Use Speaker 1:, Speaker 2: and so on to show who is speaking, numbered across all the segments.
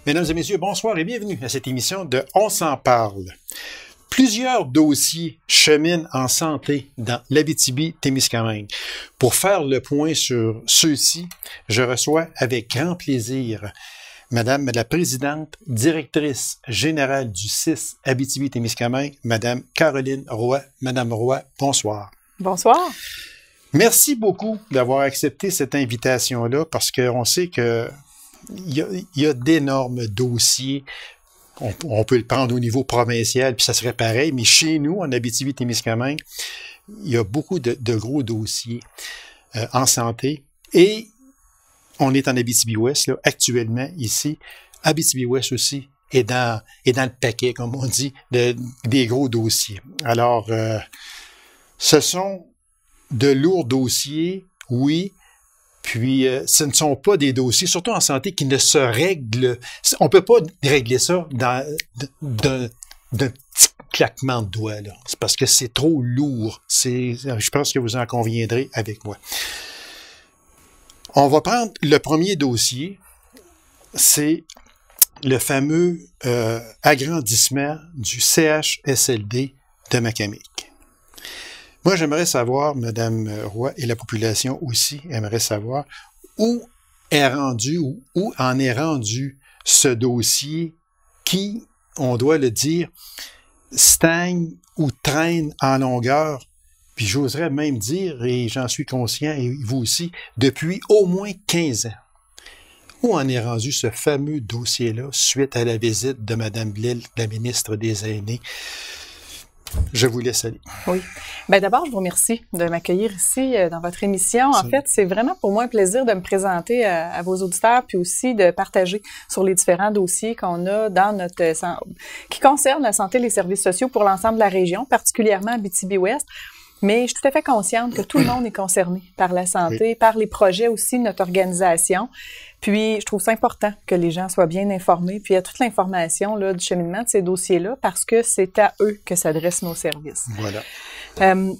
Speaker 1: Mesdames et messieurs, bonsoir et bienvenue à cette émission de On s'en parle. Plusieurs dossiers cheminent en santé dans l'Abitibi-Témiscamingue. Pour faire le point sur ceux-ci, je reçois avec grand plaisir Madame la présidente, directrice générale du CIS Abitibi-Témiscamingue, Madame Caroline Roy. Madame Roy, bonsoir.
Speaker 2: Bonsoir.
Speaker 1: Merci beaucoup d'avoir accepté cette invitation-là parce qu'on sait que il y a d'énormes dossiers. On peut le prendre au niveau provincial, puis ça serait pareil, mais chez nous, en Abitibi-Témiscamingue, il y a beaucoup de gros dossiers en santé. Et on est en Abitibi-Ouest, là, actuellement, ici. Abitibi-Ouest aussi est dans le paquet, comme on dit, des gros dossiers. Alors, ce sont de lourds dossiers, oui. Puis, ce ne sont pas des dossiers, surtout en santé, qui ne se règlent. On ne peut pas régler ça d'un petit claquement de doigts, là. C'est parce que c'est trop lourd. Je pense que vous en conviendrez avec moi. On va prendre le premier dossier. C'est le fameux agrandissement du CHSLD de Macamic. Moi, j'aimerais savoir, Madame Roy, et la population aussi aimerait savoir, où en est rendu ce dossier qui, on doit le dire, stagne ou traîne en longueur, puis j'oserais même dire, et j'en suis conscient, et vous aussi, depuis au moins 15 ans. Où en est rendu ce fameux dossier-là suite à la visite de Mme Blais, la ministre des Aînés? Je vous laisse aller.
Speaker 2: Oui. Bien, d'abord, je vous remercie de m'accueillir ici dans votre émission. En fait, c'est vraiment pour moi un plaisir de me présenter à vos auditeurs, puis aussi de partager sur les différents dossiers qu'on a dans qui concernent la santé et les services sociaux pour l'ensemble de la région, particulièrement Abitibi-Ouest. Mais je suis tout à fait consciente que tout le monde est concerné par la santé, oui, par les projets aussi de notre organisation. Puis, je trouve ça important que les gens soient bien informés, puis il y a toute l'information là, du cheminement de ces dossiers-là, parce que c'est à eux que s'adressent nos services.
Speaker 1: Voilà.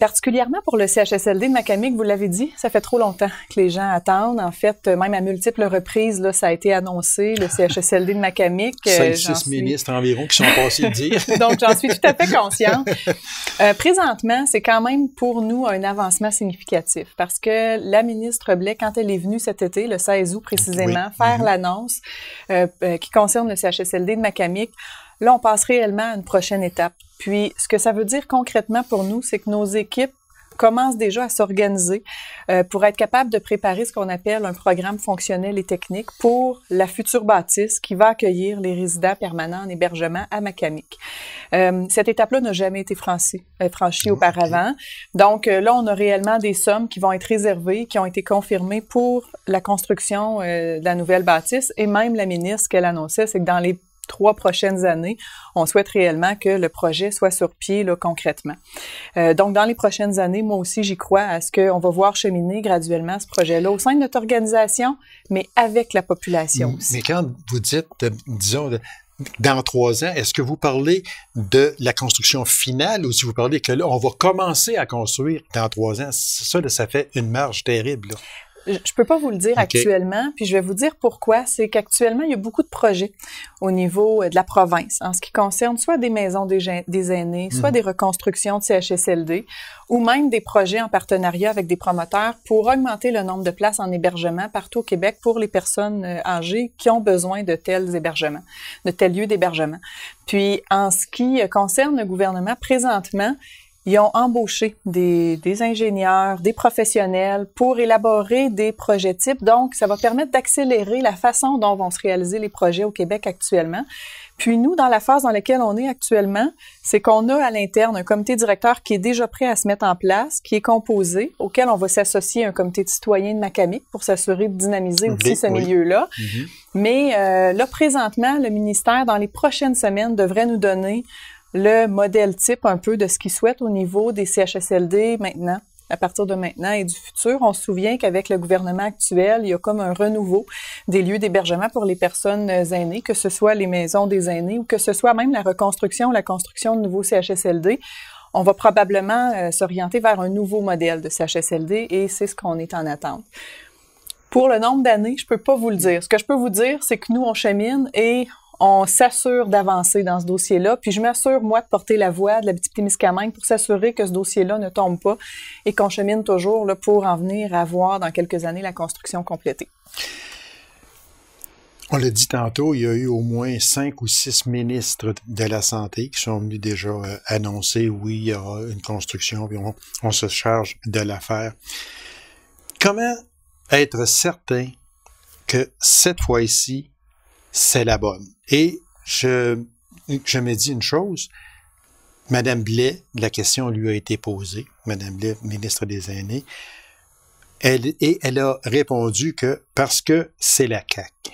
Speaker 2: Particulièrement pour le CHSLD de Macamic, vous l'avez dit, ça fait trop longtemps que les gens attendent. En fait, même à multiples reprises, là, ça a été annoncé, le CHSLD de Macamic.
Speaker 1: 5-6 ministres environ qui sont passés le dire.
Speaker 2: Donc, j'en suis tout à fait consciente. Présentement, c'est quand même pour nous un avancement significatif parce que la ministre Blais, quand elle est venue cet été, le 16 août précisément, oui, faire l'annonce qui concerne le CHSLD de Macamic, là, on passe réellement à une prochaine étape. Puis, ce que ça veut dire concrètement pour nous, c'est que nos équipes commencent déjà à s'organiser pour être capables de préparer ce qu'on appelle un programme fonctionnel et technique pour la future bâtisse qui va accueillir les résidents permanents en hébergement à Macamic. Cette étape-là n'a jamais été franchie auparavant. Donc là, on a réellement des sommes qui vont être réservées, qui ont été confirmées pour la construction de la nouvelle bâtisse. Et même la ministre, ce qu'elle annonçait, c'est que dans les 3 prochaines années, on souhaite réellement que le projet soit sur pied là, concrètement. Donc, dans les prochaines années, moi aussi, j'y crois à ce qu'on va voir cheminer graduellement ce projet-là au sein de notre organisation, mais avec la population aussi.
Speaker 1: Mais quand vous dites, disons, dans 3 ans, est-ce que vous parlez de la construction finale ou si vous parlez que là, on va commencer à construire dans 3 ans? Ça fait une marge terrible, là.
Speaker 2: Je peux pas vous le dire actuellement, puis je vais vous dire pourquoi. C'est qu'actuellement, il y a beaucoup de projets au niveau de la province en ce qui concerne soit des maisons des aînés, soit des reconstructions de CHSLD ou même des projets en partenariat avec des promoteurs pour augmenter le nombre de places en hébergement partout au Québec pour les personnes âgées qui ont besoin de tels hébergements, de tels lieux d'hébergement. Puis, en ce qui concerne le gouvernement, présentement, ils ont embauché des ingénieurs, des professionnels pour élaborer des projets types. Donc, ça va permettre d'accélérer la façon dont vont se réaliser les projets au Québec actuellement. Puis nous, dans la phase dans laquelle on est actuellement, c'est qu'on a à l'interne un comité directeur qui est déjà prêt à se mettre en place, qui est composé, auquel on va s'associer à un comité de citoyens de Macamic pour s'assurer de dynamiser aussi ce milieu-là. Mais là, présentement, le ministère, dans les prochaines semaines, devrait nous donner le modèle type un peu de ce qu'ils souhaitent au niveau des CHSLD maintenant, à partir de maintenant et du futur. On se souvient qu'avec le gouvernement actuel, il y a comme un renouveau des lieux d'hébergement pour les personnes aînées, que ce soit les maisons des aînés ou que ce soit même la construction de nouveaux CHSLD. On va probablement s'orienter vers un nouveau modèle de CHSLD et c'est ce qu'on est en attente. Pour le nombre d'années, je peux pas vous le dire. Ce que je peux vous dire, c'est que nous, on chemine et on s'assure d'avancer dans ce dossier-là. Puis je m'assure, moi, de porter la voix de l'Abitibi-Témiscamingue pour s'assurer que ce dossier-là ne tombe pas et qu'on chemine toujours là, pour en venir à voir dans quelques années la construction complétée.
Speaker 1: On l'a dit tantôt, il y a eu au moins 5 ou 6 ministres de la Santé qui sont venus déjà annoncer, oui, il y aura une construction, puis on se charge de la faire. Comment être certain que cette fois-ci, c'est la bonne? Et je me dis une chose, Mme Blais, la question lui a été posée, Mme Blais, ministre des Aînés, elle a répondu que parce que c'est la CAQ.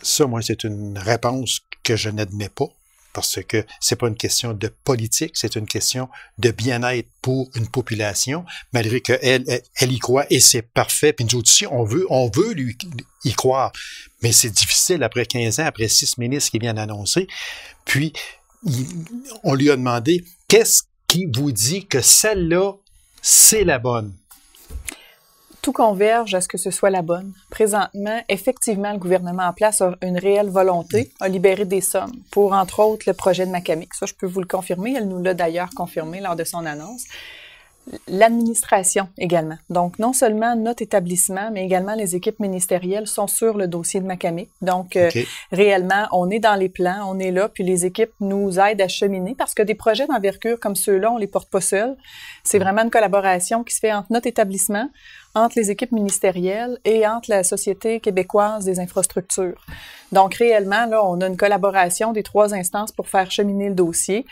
Speaker 1: Ça, moi, c'est une réponse que je n'admets pas, parce que c'est pas une question de politique, c'est une question de bien-être pour une population, malgré qu'elle y croit, et c'est parfait. Puis nous autres aussi, on veut lui y croire. Mais c'est difficile après 15 ans, après 6 ministres qui viennent annoncer. Puis, on lui a demandé, qu'est-ce qui vous dit que celle-là, c'est la bonne?
Speaker 2: Tout converge à ce que ce soit la bonne. Présentement, effectivement, le gouvernement en place a une réelle volonté, a libéré des sommes pour, entre autres, le projet de Macamic. Ça, je peux vous le confirmer. Elle nous l'a d'ailleurs confirmé lors de son annonce. L'administration également. Donc, non seulement notre établissement, mais également les équipes ministérielles sont sur le dossier de Macamic. Donc, réellement, on est dans les plans, on est là, puis les équipes nous aident à cheminer parce que des projets d'envergure comme ceux-là, on les porte pas seuls. C'est vraiment une collaboration qui se fait entre notre établissement, entre les équipes ministérielles et entre la Société québécoise des infrastructures. Donc, réellement, là, on a une collaboration des 3 instances pour faire cheminer le dossier.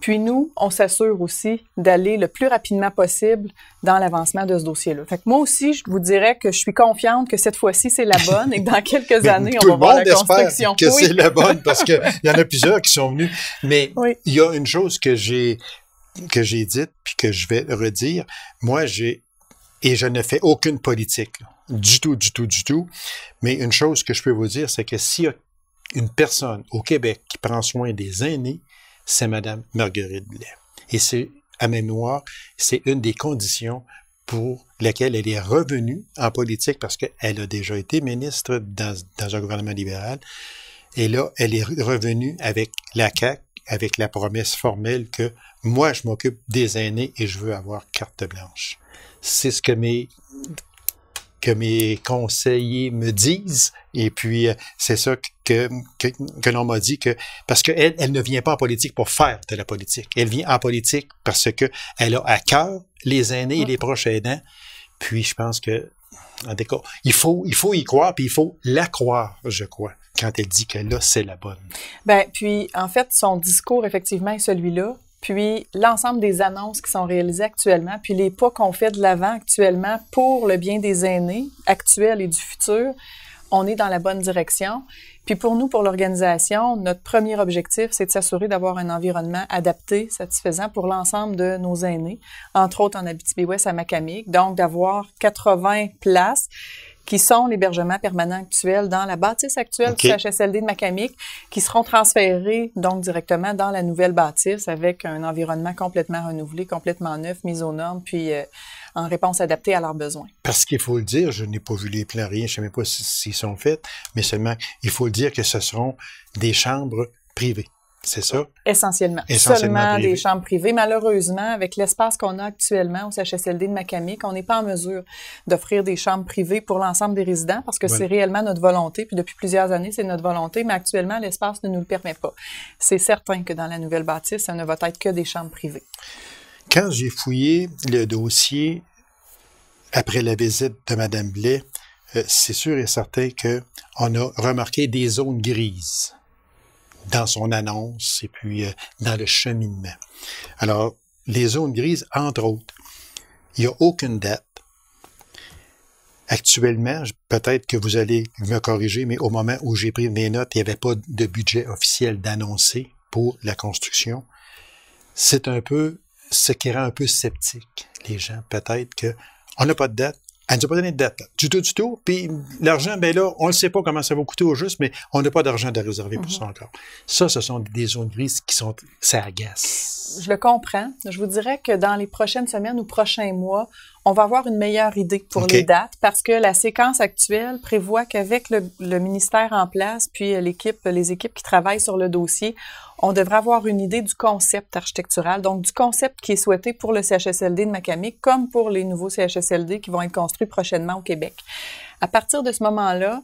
Speaker 2: Puis nous, on s'assure aussi d'aller le plus rapidement possible dans l'avancement de ce dossier-là. Fait que moi aussi, je vous dirais que je suis confiante que cette fois-ci, c'est la bonne et que dans quelques années, on va voir la construction.
Speaker 1: Tout le monde espère que c'est la bonne parce qu'il y en a plusieurs qui sont venus. Mais il y a une chose que j'ai dite puis que je vais redire. Moi, et je ne fais aucune politique, là, du tout. Mais une chose que je peux vous dire, c'est que s'il y a une personne au Québec qui prend soin des aînés, c'est Mme Marguerite Blais. Et c'est, à mémoire, c'est une des conditions pour lesquelles elle est revenue en politique parce qu'elle a déjà été ministre dans un gouvernement libéral. Et là, elle est revenue avec la CAQ, avec la promesse formelle que moi, je m'occupe des aînés et je veux avoir carte blanche. C'est ce que mes conseillers me disent, et puis c'est ça que l'on m'a dit, que parce qu'elle ne vient pas en politique pour faire de la politique. Elle vient en politique parce que elle a à cœur les aînés et les proches aidants. Puis je pense que, en tout cas, il faut y croire, puis il faut la croire, je crois, quand elle dit que là, c'est la bonne.
Speaker 2: Ben, puis en fait, son discours, effectivement, est celui-là. Puis l'ensemble des annonces qui sont réalisées actuellement, puis les pas qu'on fait de l'avant actuellement pour le bien des aînés actuels et du futur, on est dans la bonne direction. Puis pour nous, pour l'organisation, notre premier objectif, c'est de s'assurer d'avoir un environnement adapté, satisfaisant pour l'ensemble de nos aînés, entre autres en Abitibi-Ouest à Macamic, donc d'avoir 80 places qui sont l'hébergement permanent actuel dans la bâtisse actuelle du CHSLD de Macamic, qui seront transférés donc directement dans la nouvelle bâtisse avec un environnement complètement renouvelé, complètement neuf, mis aux normes, puis en réponse adaptée à leurs besoins.
Speaker 1: Parce qu'il faut le dire, je n'ai pas vu les plans, rien, je ne sais même pas s'ils sont faits, mais seulement, il faut le dire que ce seront des chambres privées. C'est ça?
Speaker 2: Essentiellement. Seulement des chambres privées. Malheureusement, avec l'espace qu'on a actuellement au CHSLD de Macamic, on n'est pas en mesure d'offrir des chambres privées pour l'ensemble des résidents parce que c'est réellement notre volonté. Puis depuis plusieurs années, c'est notre volonté, mais actuellement, l'espace ne nous le permet pas. C'est certain que dans la nouvelle bâtisse, ça ne va être que des chambres privées.
Speaker 1: Quand j'ai fouillé le dossier après la visite de Mme Blais, c'est sûr et certain qu'on a remarqué des zones grises dans son annonce et puis dans le cheminement. Alors, les zones grises, entre autres, il n'y a aucune date. Actuellement, peut-être que vous allez me corriger, mais au moment où j'ai pris mes notes, il n'y avait pas de budget officiel d'annoncer pour la construction. C'est un peu ce qui rend un peu sceptique les gens. Peut-être qu'on n'a pas de date. Elle ne nous a pas donné de date. Du tout. Puis l'argent, ben là, on ne sait pas comment ça va coûter au juste, mais on n'a pas d'argent de réserver pour ça encore. Ça, ce sont des zones grises qui sont... Ça agace.
Speaker 2: Je le comprends. Je vous dirais que dans les prochaines semaines ou prochains mois, on va avoir une meilleure idée pour les dates parce que la séquence actuelle prévoit qu'avec le ministère en place, puis les équipes qui travaillent sur le dossier, on devrait avoir une idée du concept architectural, donc du concept qui est souhaité pour le CHSLD de Macamic comme pour les nouveaux CHSLD qui vont être construits prochainement au Québec. À partir de ce moment-là,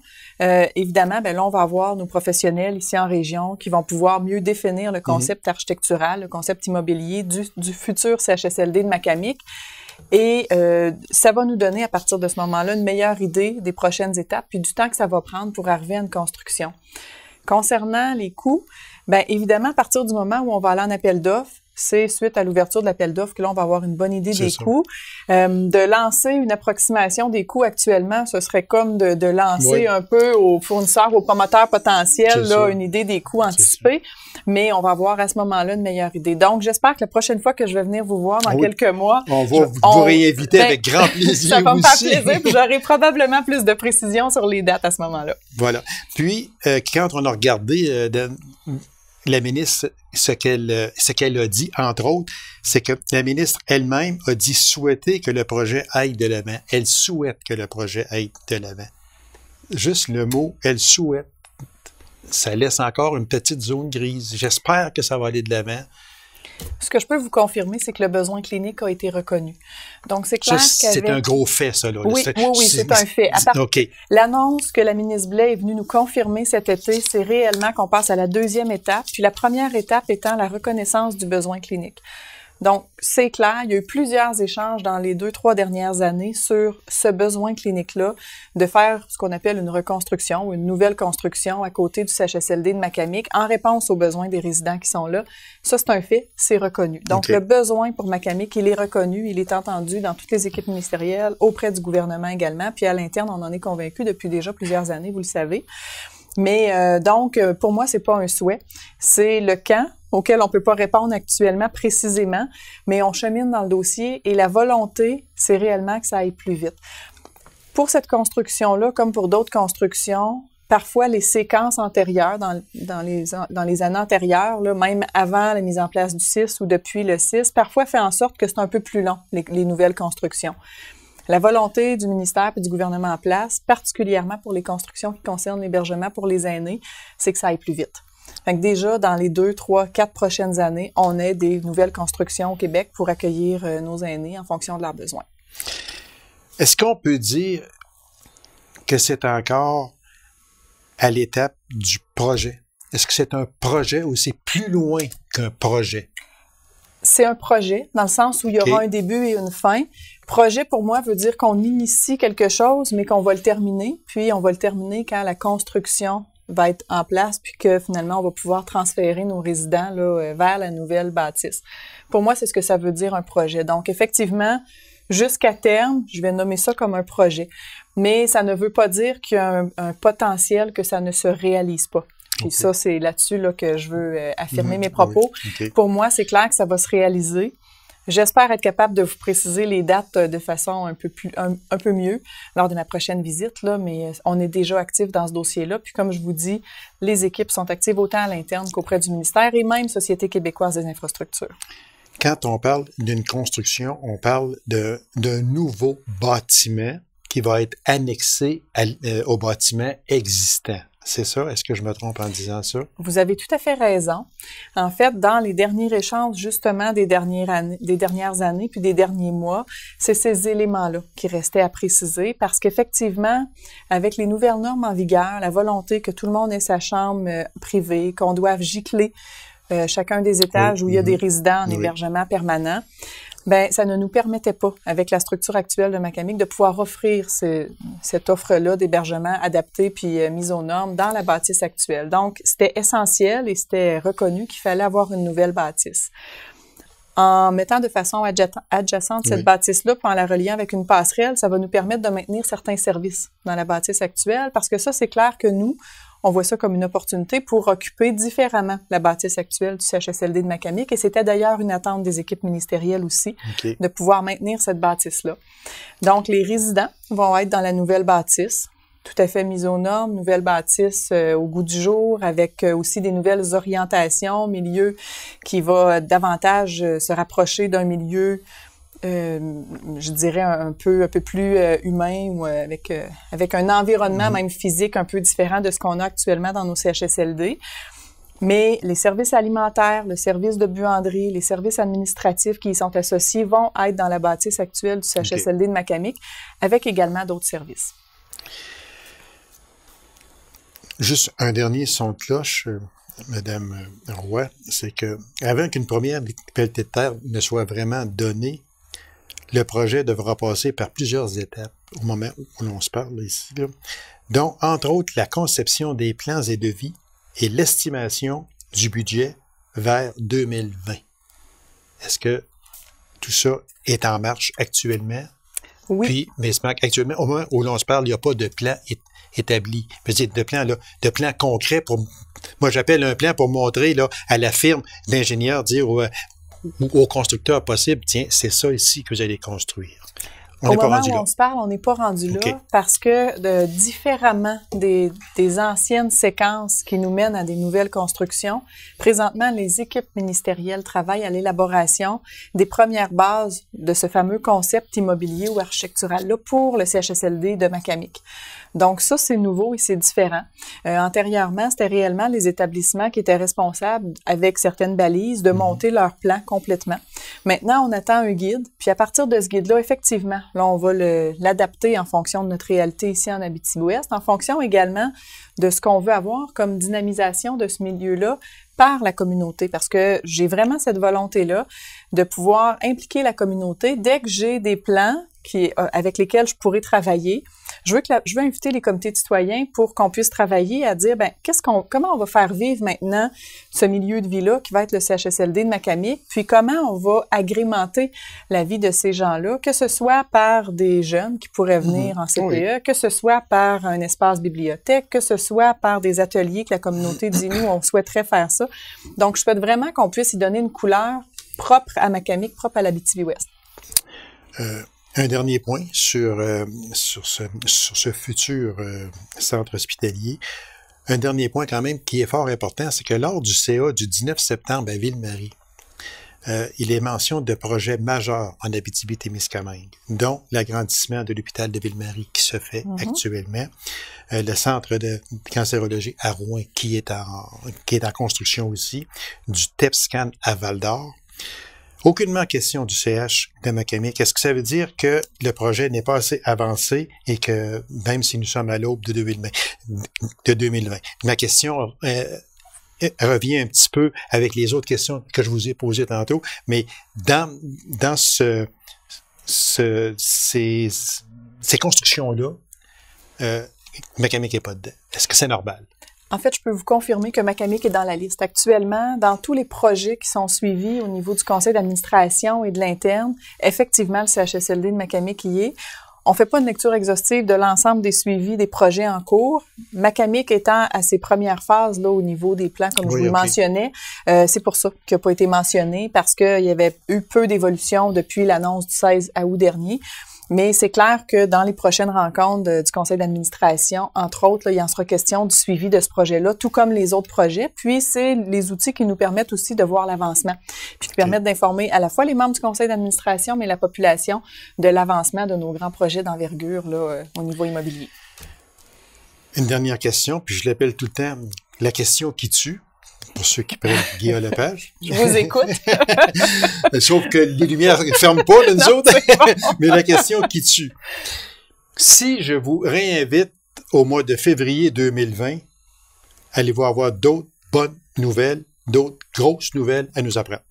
Speaker 2: évidemment, là, on va avoir nos professionnels ici en région qui vont pouvoir mieux définir le concept architectural, le concept immobilier du futur CHSLD de Macamic. Et ça va nous donner, à partir de ce moment-là, une meilleure idée des prochaines étapes puis du temps que ça va prendre pour arriver à une construction. Concernant les coûts, bien évidemment, à partir du moment où on va aller en appel d'offres, c'est suite à l'ouverture de l'appel d'offres que là, on va avoir une bonne idée des coûts. De lancer une approximation des coûts actuellement, ce serait comme de lancer un peu aux fournisseurs, aux promoteurs potentiels, là, une idée des coûts anticipés. Mais on va avoir à ce moment-là une meilleure idée. Donc, j'espère que la prochaine fois que je vais venir vous voir dans quelques mois,
Speaker 1: on va vous réinviter avec grand plaisir.
Speaker 2: Ça va me faire plaisir, puis j'aurai probablement plus de précision sur les dates à ce moment-là.
Speaker 1: Voilà. Puis, quand on a regardé la ministre, ce qu'elle a dit, entre autres, c'est que la ministre elle-même a dit souhaiter que le projet aille de l'avant. Elle souhaite que le projet aille de l'avant. Juste le mot « elle souhaite », ça laisse encore une petite zone grise. J'espère que ça va aller de l'avant.
Speaker 2: Ce que je peux vous confirmer, c'est que le besoin clinique a été reconnu. Donc, c'est clair qu'avec...
Speaker 1: C'est un gros fait, ça, là.
Speaker 2: Oui, c'est un fait. L'annonce que la ministre Blais est venue nous confirmer cet été, c'est réellement qu'on passe à la deuxième étape, puis la première étape étant la reconnaissance du besoin clinique. Donc, c'est clair, il y a eu plusieurs échanges dans les 2-3 dernières années sur ce besoin clinique-là, de faire ce qu'on appelle une reconstruction ou une nouvelle construction à côté du CHSLD de Macamic en réponse aux besoins des résidents qui sont là. Ça, c'est un fait, c'est reconnu. Donc, le besoin pour Macamic, il est reconnu, il est entendu dans toutes les équipes ministérielles, auprès du gouvernement également, puis à l'interne, on en est convaincu depuis déjà plusieurs années, vous le savez. Mais donc, pour moi, c'est pas un souhait, c'est le quand auquel on peut pas répondre actuellement précisément, mais on chemine dans le dossier et la volonté, c'est réellement que ça aille plus vite. Pour cette construction-là, comme pour d'autres constructions, parfois les séquences antérieures, dans les années antérieures, là, même avant la mise en place du CIS ou depuis le CIS, parfois fait en sorte que c'est un peu plus long, les nouvelles constructions. La volonté du ministère et du gouvernement en place, particulièrement pour les constructions qui concernent l'hébergement pour les aînés, c'est que ça aille plus vite. Fait que déjà, dans les 2, 3, 4 prochaines années, on ait des nouvelles constructions au Québec pour accueillir nos aînés en fonction de leurs besoins.
Speaker 1: Est-ce qu'on peut dire que c'est encore à l'étape du projet? Est-ce que c'est un projet ou c'est plus loin qu'un projet?
Speaker 2: C'est un projet, dans le sens où il y aura un début et une fin. Projet, pour moi, veut dire qu'on initie quelque chose, mais qu'on va le terminer. Puis, on va le terminer quand la construction va être en place, puis que finalement, on va pouvoir transférer nos résidents là, vers la nouvelle bâtisse. Pour moi, c'est ce que ça veut dire un projet. Donc, effectivement, jusqu'à terme, je vais nommer ça comme un projet. Mais ça ne veut pas dire qu'il y a un potentiel que ça ne se réalise pas. Puis ça, c'est là-dessus là, que je veux affirmer mes propos. Pour moi, c'est clair que ça va se réaliser. J'espère être capable de vous préciser les dates de façon un peu mieux lors de ma prochaine visite, là, mais on est déjà actifs dans ce dossier-là. Puis comme je vous dis, les équipes sont actives autant à l'interne qu'auprès du ministère et même Société québécoise des infrastructures.
Speaker 1: Quand on parle d'une construction, on parle d'un nouveau bâtiment qui va être annexé au bâtiment existant. C'est ça? Est-ce que je me trompe en disant ça?
Speaker 2: Vous avez tout à fait raison. En fait, dans les derniers échanges, justement, des dernières années puis des derniers mois, c'est ces éléments-là qui restaient à préciser parce qu'effectivement, avec les nouvelles normes en vigueur, la volonté que tout le monde ait sa chambre privée, qu'on doive gicler chacun des étages où il y a des résidents en hébergement permanent, ben ça ne nous permettait pas, avec la structure actuelle de Macamic, de pouvoir offrir cette offre-là d'hébergement adapté puis mise aux normes dans la bâtisse actuelle. Donc, c'était essentiel et c'était reconnu qu'il fallait avoir une nouvelle bâtisse. En mettant de façon adjacente cette bâtisse-là, puis en la reliant avec une passerelle, ça va nous permettre de maintenir certains services dans la bâtisse actuelle, parce que ça, c'est clair que nous, on voit ça comme une opportunité pour occuper différemment la bâtisse actuelle du CHSLD de Macamic, et c'était d'ailleurs une attente des équipes ministérielles aussi, de pouvoir maintenir cette bâtisse-là. Donc, les résidents vont être dans la nouvelle bâtisse, tout à fait mise aux normes, nouvelle bâtisse au goût du jour, avec aussi des nouvelles orientations, milieu qui va davantage se rapprocher d'un milieu je dirais un peu plus humain ou avec un environnement même physique un peu différent de ce qu'on a actuellement dans nos CHSLD. Mais les services alimentaires, le service de buanderie, les services administratifs qui y sont associés vont être dans la bâtisse actuelle du CHSLD de Macamic, avec également d'autres services.
Speaker 1: Juste un dernier son de cloche, Madame Roy, c'est que avant qu'une première pelletée de terre ne soit vraiment donnée, le projet devra passer par plusieurs étapes au moment où l'on se parle ici, là, dont, entre autres, la conception des plans et devis et l'estimation du budget vers 2020. Est-ce que tout ça est en marche actuellement?
Speaker 2: Oui.
Speaker 1: Puis, mais actuellement, au moment où l'on se parle, il n'y a pas de plan établi. Je veux dire, de plan concret pour... Moi, j'appelle un plan pour montrer là, à la firme d'ingénieurs, dire ou au constructeur possible, tiens, c'est ça ici que vous allez construire.
Speaker 2: Au moment où on se parle, on n'est pas rendu là parce que différemment des anciennes séquences qui nous mènent à des nouvelles constructions, présentement, les équipes ministérielles travaillent à l'élaboration des premières bases de ce fameux concept immobilier ou architectural-là pour le CHSLD de Macamic. Donc ça, c'est nouveau et c'est différent. Antérieurement, c'était réellement les établissements qui étaient responsables, avec certaines balises, de monter leur plan complètement. Maintenant, on attend un guide, puis à partir de ce guide-là, effectivement, là, on va l'adapter en fonction de notre réalité ici en Abitibi-Ouest, en fonction également de ce qu'on veut avoir comme dynamisation de ce milieu-là par la communauté, parce que j'ai vraiment cette volonté-là de pouvoir impliquer la communauté dès que j'ai des plans avec lesquels je pourrais travailler. Je veux inviter les comités de citoyens pour qu'on puisse travailler à dire, comment on va faire vivre maintenant ce milieu de vie-là qui va être le CHSLD de Macamic, puis comment on va agrémenter la vie de ces gens-là, que ce soit par des jeunes qui pourraient venir en CPE, que ce soit par un espace bibliothèque, que ce soit par des ateliers que la communauté dit, nous, on souhaiterait faire ça. Donc, je souhaite vraiment qu'on puisse y donner une couleur propre à Macamic, propre à l'Abitibi-Ouest.
Speaker 1: Un dernier point sur ce futur centre hospitalier. Un dernier point quand même qui est fort important, c'est que lors du CA du 19 septembre à Ville-Marie, il est mention de projets majeurs en Abitibi-Témiscamingue, dont l'agrandissement de l'hôpital de Ville-Marie qui se fait actuellement, le centre de cancérologie à Rouen qui est en construction aussi, du TEPSCAN à Val-d'Or. Aucunement question du CH de Macamic. Est-ce que ça veut dire que le projet n'est pas assez avancé et que même si nous sommes à l'aube de 2020, ma question revient un petit peu avec les autres questions que je vous ai posées tantôt, mais dans ces constructions-là, Macamic n'est pas dedans. Est-ce que c'est normal?
Speaker 2: En fait, je peux vous confirmer que Macamic est dans la liste. Actuellement, dans tous les projets qui sont suivis au niveau du conseil d'administration et de l'interne, effectivement, le CHSLD de Macamic y est. On fait pas une lecture exhaustive de l'ensemble des suivis des projets en cours. Macamic étant à ses premières phases là au niveau des plans, comme je vous le mentionnais, c'est pour ça qu'il n'a pas été mentionné, parce qu'il y avait eu peu d'évolution depuis l'annonce du 16 août dernier. Mais c'est clair que dans les prochaines rencontres du conseil d'administration, entre autres, là, il en sera question du suivi de ce projet-là, tout comme les autres projets. Puis, c'est les outils qui nous permettent aussi de voir l'avancement, puis qui permettent d'informer à la fois les membres du conseil d'administration, mais la population de l'avancement de nos grands projets d'envergure là, au niveau immobilier.
Speaker 1: Une dernière question, puis je l'appelle tout le temps la question qui tue. Pour ceux qui prennent Guillaume Lepage.
Speaker 2: Je vous écoute.
Speaker 1: Sauf que les lumières ne ferment pas, là, nous autres. Bon. Mais la question qui tue. Si je vous réinvite au mois de février 2020, allez-vous avoir d'autres bonnes nouvelles, d'autres grosses nouvelles à nous apprendre?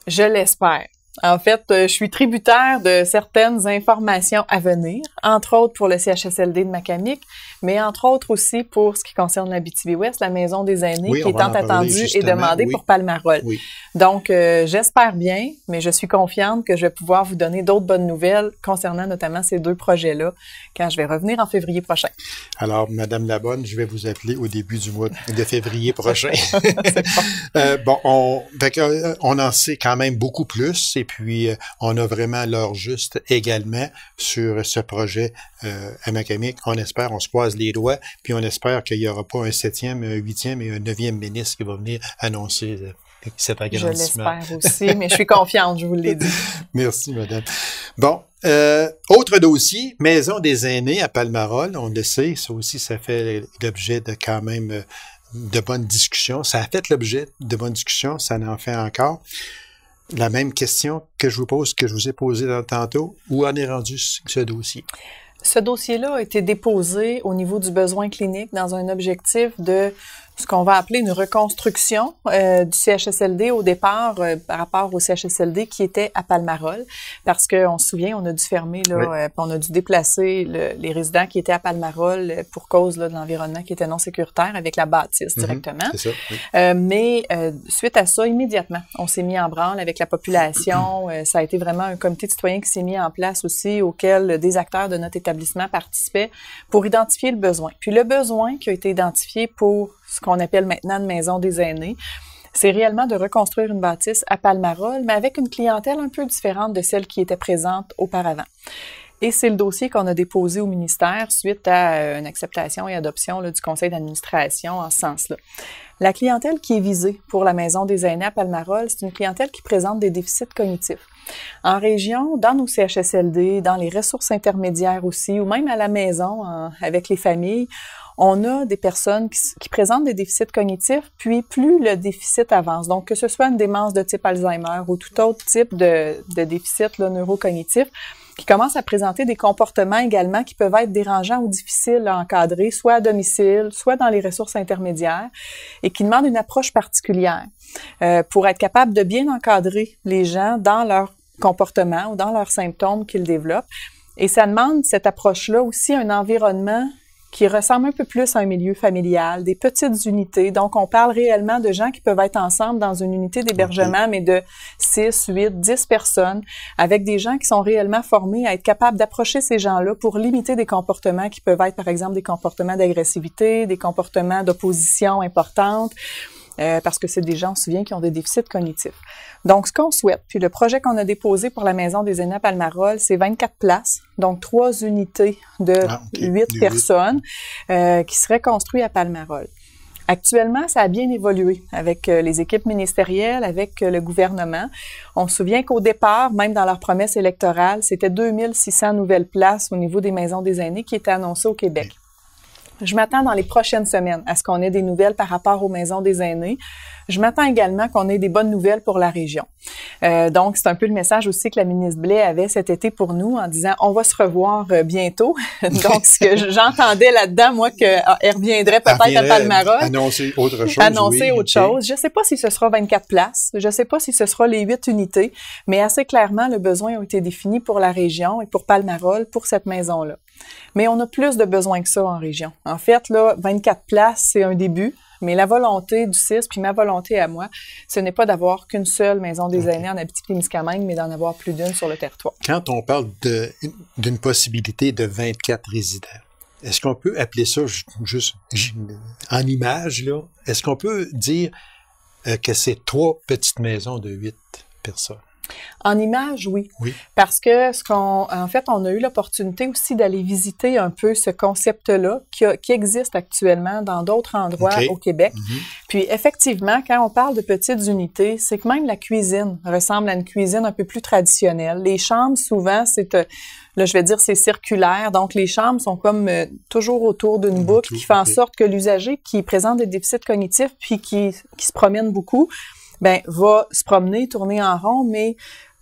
Speaker 2: Je l'espère. En fait, je suis tributaire de certaines informations à venir, entre autres pour le CHSLD de Macamic, mais entre autres aussi pour ce qui concerne l'Abitibi-Ouest, la maison des aînés qui est tant attendue et demandée pour Palmarol. Oui. Donc, j'espère bien, mais je suis confiante que je vais pouvoir vous donner d'autres bonnes nouvelles concernant notamment ces deux projets-là quand je vais revenir en février prochain.
Speaker 1: Alors, Madame Labonne, je vais vous appeler au début du mois de février prochain. Bon, on en sait quand même beaucoup plus et puis on a vraiment l'heure juste également sur ce projet à Macamic. On espère, on se croise les doigts, puis on espère qu'il n'y aura pas un 7e, un 8e et un 9e ministre qui va venir annoncer cet agrandissement.
Speaker 2: Je l'espère aussi, mais je suis confiante, je vous l'ai dit.
Speaker 1: Merci, madame. Bon, autre dossier, Maison des aînés à Palmarol, on le sait, ça aussi, ça fait l'objet de quand même de bonnes discussions. Ça a fait l'objet de bonnes discussions, ça en fait encore. La même question que je vous pose, que je vous ai posée tantôt, où en est rendu ce dossier?
Speaker 2: Ce dossier-là a été déposé au niveau du besoin clinique dans un objectif de ce qu'on va appeler une reconstruction du CHSLD au départ par rapport au CHSLD qui était à Palmarol, parce qu'on se souvient, on a dû fermer, là,
Speaker 1: oui.
Speaker 2: On a dû déplacer les résidents qui étaient à Palmarol pour cause là, de l'environnement qui était non sécuritaire avec la bâtisse directement.
Speaker 1: C'est ça, oui.
Speaker 2: Mais suite à ça, immédiatement, on s'est mis en branle avec la population. Ça a été vraiment un comité de citoyens qui s'est mis en place aussi, auquel des acteurs de notre établissement participaient pour identifier le besoin. Puis le besoin qui a été identifié pour ce qu'on appelle maintenant une maison des aînés, c'est réellement de reconstruire une bâtisse à Palmarol, mais avec une clientèle un peu différente de celle qui était présente auparavant. Et c'est le dossier qu'on a déposé au ministère suite à une acceptation et adoption là, du conseil d'administration en ce sens-là. La clientèle qui est visée pour la maison des aînés à Palmarol, c'est une clientèle qui présente des déficits cognitifs. En région, dans nos CHSLD, dans les ressources intermédiaires aussi, ou même à la maison avec les familles, on a des personnes qui présentent des déficits cognitifs, puis plus le déficit avance, donc que ce soit une démence de type Alzheimer ou tout autre type de déficit là, neurocognitif, qui commencent à présenter des comportements également qui peuvent être dérangeants ou difficiles à encadrer, soit à domicile, soit dans les ressources intermédiaires, et qui demandent une approche particulière pour être capable de bien encadrer les gens dans leur comportement ou dans leurs symptômes qu'ils développent. Et ça demande, cette approche-là, aussi un environnement qui ressemble un peu plus à un milieu familial, des petites unités. Donc, on parle réellement de gens qui peuvent être ensemble dans une unité d'hébergement, mais de 6, 8, 10 personnes, avec des gens qui sont réellement formés à être capables d'approcher ces gens-là pour limiter des comportements qui peuvent être, par exemple, des comportements d'agressivité, des comportements d'opposition importante, parce que c'est des gens, on se souvient, qui ont des déficits cognitifs. Donc, ce qu'on souhaite, puis le projet qu'on a déposé pour la Maison des aînés à Palmarol, c'est 24 places, donc 3 unités de 8 personnes qui seraient construites à Palmarol. Actuellement, ça a bien évolué avec les équipes ministérielles, avec le gouvernement. On se souvient qu'au départ, même dans leur promesse électorale, c'était 2600 nouvelles places au niveau des maisons des aînés qui étaient annoncées au Québec. Je m'attends dans les prochaines semaines à ce qu'on ait des nouvelles par rapport aux maisons des aînés. Je m'attends également qu'on ait des bonnes nouvelles pour la région. Donc, c'est un peu le message aussi que la ministre Blais avait cet été pour nous en disant « on va se revoir bientôt ». Donc, ce que j'entendais là-dedans, moi, qu'elle reviendrait peut-être à Palmarol.
Speaker 1: Annoncer autre chose.
Speaker 2: Annoncer autre chose. Je ne sais pas si ce sera 24 places. Je ne sais pas si ce sera les 8 unités, mais assez clairement, le besoin a été défini pour la région et pour Palmarol, pour cette maison-là. Mais on a plus de besoins que ça en région. En fait, là, 24 places, c'est un début. Mais la volonté du CIS, puis ma volonté à moi, ce n'est pas d'avoir qu'une seule maison des aînés en Abitibi-Témiscamingue, mais d'en avoir plus d'une sur le territoire.
Speaker 1: Quand on parle d'une possibilité de 24 résidents, est-ce qu'on peut appeler ça juste en image, là? Est-ce qu'on peut dire que c'est 3 petites maisons de 8 personnes?
Speaker 2: En image, oui.
Speaker 1: Oui.
Speaker 2: Parce que en fait, on a eu l'opportunité aussi d'aller visiter un peu ce concept-là qui existe actuellement dans d'autres endroits au Québec. Puis effectivement, quand on parle de petites unités, c'est que même la cuisine ressemble à une cuisine un peu plus traditionnelle. Les chambres, souvent, là, je vais dire, c'est circulaire. Donc, les chambres sont comme toujours autour d'une boucle qui fait en sorte que l'usager qui présente des déficits cognitifs puis qui se promène beaucoup, va se promener, tourner en rond, mais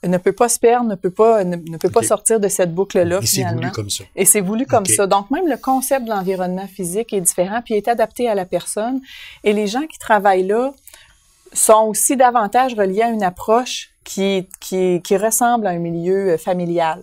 Speaker 2: ne peut pas se perdre, ne peut pas sortir de cette boucle-là, finalement.
Speaker 1: Et c'est voulu comme ça.
Speaker 2: Et c'est voulu comme ça. Donc, même le concept de l'environnement physique est différent, puis est adapté à la personne. Et les gens qui travaillent là sont aussi davantage reliés à une approche qui ressemble à un milieu familial.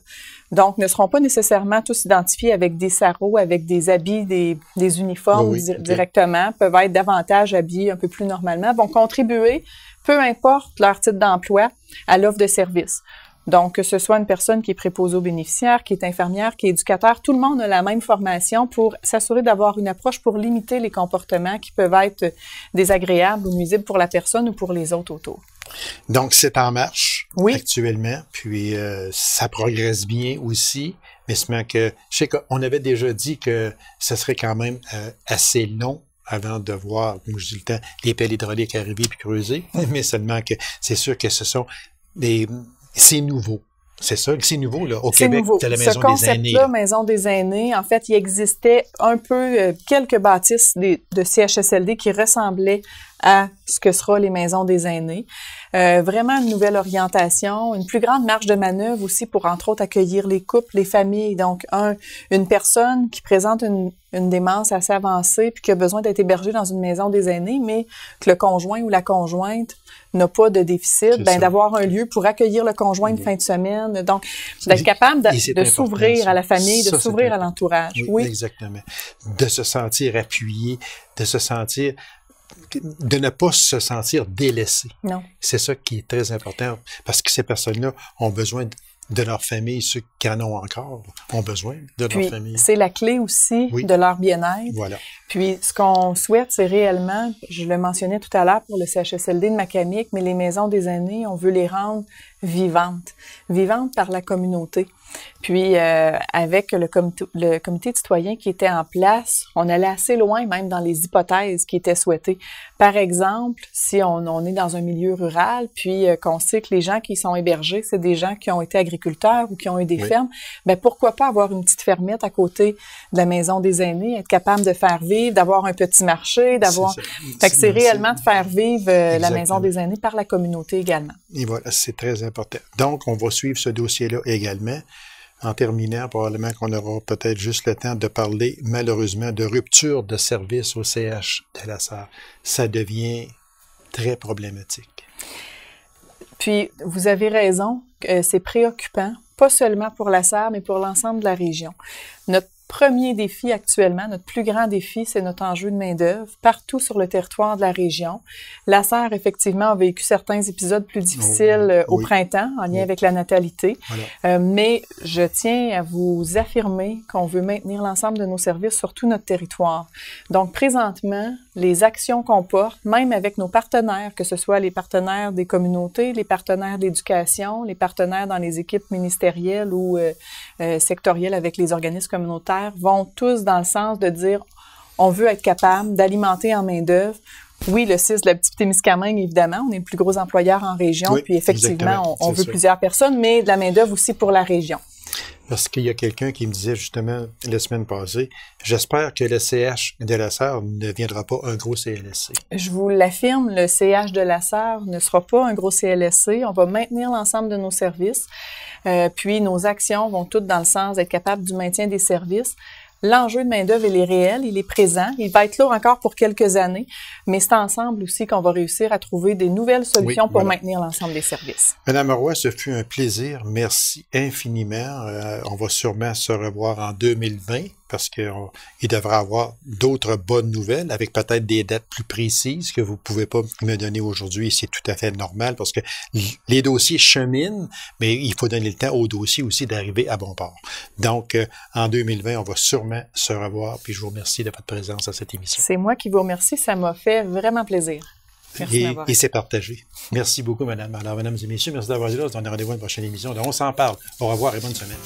Speaker 2: Donc, ne seront pas nécessairement tous identifiés avec des sarraux, avec des habits, des uniformes directement, peuvent être davantage habillés un peu plus normalement, vont contribuer, peu importe leur titre d'emploi, à l'offre de service. Donc, que ce soit une personne qui est préposée aux bénéficiaires, qui est infirmière, qui est éducateur, tout le monde a la même formation pour s'assurer d'avoir une approche pour limiter les comportements qui peuvent être désagréables ou nuisibles pour la personne ou pour les autres autour.
Speaker 1: Donc, c'est en marche actuellement, puis ça progresse bien aussi, mais c'est que je sais qu'on avait déjà dit que ce serait quand même assez long avant de voir, comme je dis le temps, les pelles hydrauliques arriver puis creuser, mais seulement que c'est sûr que c'est nouveau. C'est ça, c'est nouveau, là. Au Québec, tu as la Maison des Aînés.
Speaker 2: Ce concept-là, Maison des Aînés, en fait, il existait un peu quelques bâtisses de CHSLD qui ressemblaient à ce que sera les Maisons des Aînés. Vraiment une nouvelle orientation, une plus grande marge de manœuvre aussi pour, entre autres, accueillir les couples, les familles. Donc, une personne qui présente une démence assez avancée puis qui a besoin d'être hébergée dans une Maison des Aînés, mais que le conjoint ou la conjointe n'a pas de déficit, d'avoir un lieu pour accueillir le conjoint une fin de semaine. Donc, d'être capable de s'ouvrir à la famille, de s'ouvrir à l'entourage.
Speaker 1: Oui, exactement. De se sentir appuyé, de ne pas se sentir délaissé.
Speaker 2: Non.
Speaker 1: C'est ça qui est très important, parce que ces personnes-là ont besoin de leur famille, ceux qui en ont encore ont besoin de leur famille.
Speaker 2: C'est la clé aussi de leur bien-être.
Speaker 1: Voilà.
Speaker 2: Puis, ce qu'on souhaite, c'est réellement, je le mentionnais tout à l'heure pour le CHSLD de Macamic, mais les Maisons des Aînés, on veut les rendre vivantes par la communauté. Puis, avec le comité de citoyens qui était en place, on allait assez loin, même dans les hypothèses qui étaient souhaitées. Par exemple, si on est dans un milieu rural, puis qu'on sait que les gens qui y sont hébergés, c'est des gens qui ont été agriculteurs ou qui ont eu des fermes, ben pourquoi pas avoir une petite fermette à côté de la Maison des Aînés, être capable de faire vivre, d'avoir un petit marché, d'avoir... Fait que c'est réellement de faire vivre la Maison des Aînés par la communauté également.
Speaker 1: Et voilà, c'est très important. Donc, on va suivre ce dossier-là également. En terminant, probablement qu'on aura peut-être juste le temps de parler, malheureusement, de rupture de service au CH de la Sarre. Ça devient très problématique.
Speaker 2: Puis, vous avez raison, c'est préoccupant, pas seulement pour la Sarre, mais pour l'ensemble de la région. Notre premier défi actuellement, notre plus grand défi, c'est notre enjeu de main-d'œuvre partout sur le territoire de la région. La Sarre, effectivement, a vécu certains épisodes plus difficiles au printemps, en lien avec la natalité. Voilà. Mais je tiens à vous affirmer qu'on veut maintenir l'ensemble de nos services sur tout notre territoire. Donc, présentement, les actions qu'on porte, même avec nos partenaires, que ce soit les partenaires des communautés, les partenaires d'éducation, les partenaires dans les équipes ministérielles ou sectorielles avec les organismes communautaires, vont tous dans le sens de dire on veut être capable d'alimenter en main-d'œuvre. Oui, le CIS de la Petite-Témiscamingue, évidemment, on est le plus gros employeur en région, puis effectivement, on veut plusieurs personnes, mais de la main-d'œuvre aussi pour la région.
Speaker 1: Parce qu'il y a quelqu'un qui me disait justement la semaine passée, j'espère que le CH de la Sarre ne deviendra pas un gros CLSC.
Speaker 2: Je vous l'affirme, le CH de la Sarre ne sera pas un gros CLSC. On va maintenir l'ensemble de nos services. Puis nos actions vont toutes dans le sens d'être capable du maintien des services. L'enjeu de main-d'œuvre, il est réel, il est présent. Il va être là encore pour quelques années, mais c'est ensemble aussi qu'on va réussir à trouver des nouvelles solutions pour maintenir l'ensemble des services.
Speaker 1: Madame Roy, ce fut un plaisir. Merci infiniment. On va sûrement se revoir en 2020 parce qu'il devra y avoir d'autres bonnes nouvelles avec peut-être des dates plus précises que vous ne pouvez pas me donner aujourd'hui. C'est tout à fait normal parce que les dossiers cheminent, mais il faut donner le temps aux dossiers aussi d'arriver à bon port. Donc, en 2020, on va sûrement se revoir. Puis je vous remercie de votre présence à cette émission.
Speaker 2: C'est moi qui vous remercie. Ça m'a fait vraiment plaisir. Merci d'avoir
Speaker 1: et c'est partagé. Merci beaucoup, madame. Alors, mesdames et messieurs, merci d'avoir été là. On se donne rendez-vous à une prochaine émission. Donc, on s'en parle. Au revoir et bonne semaine.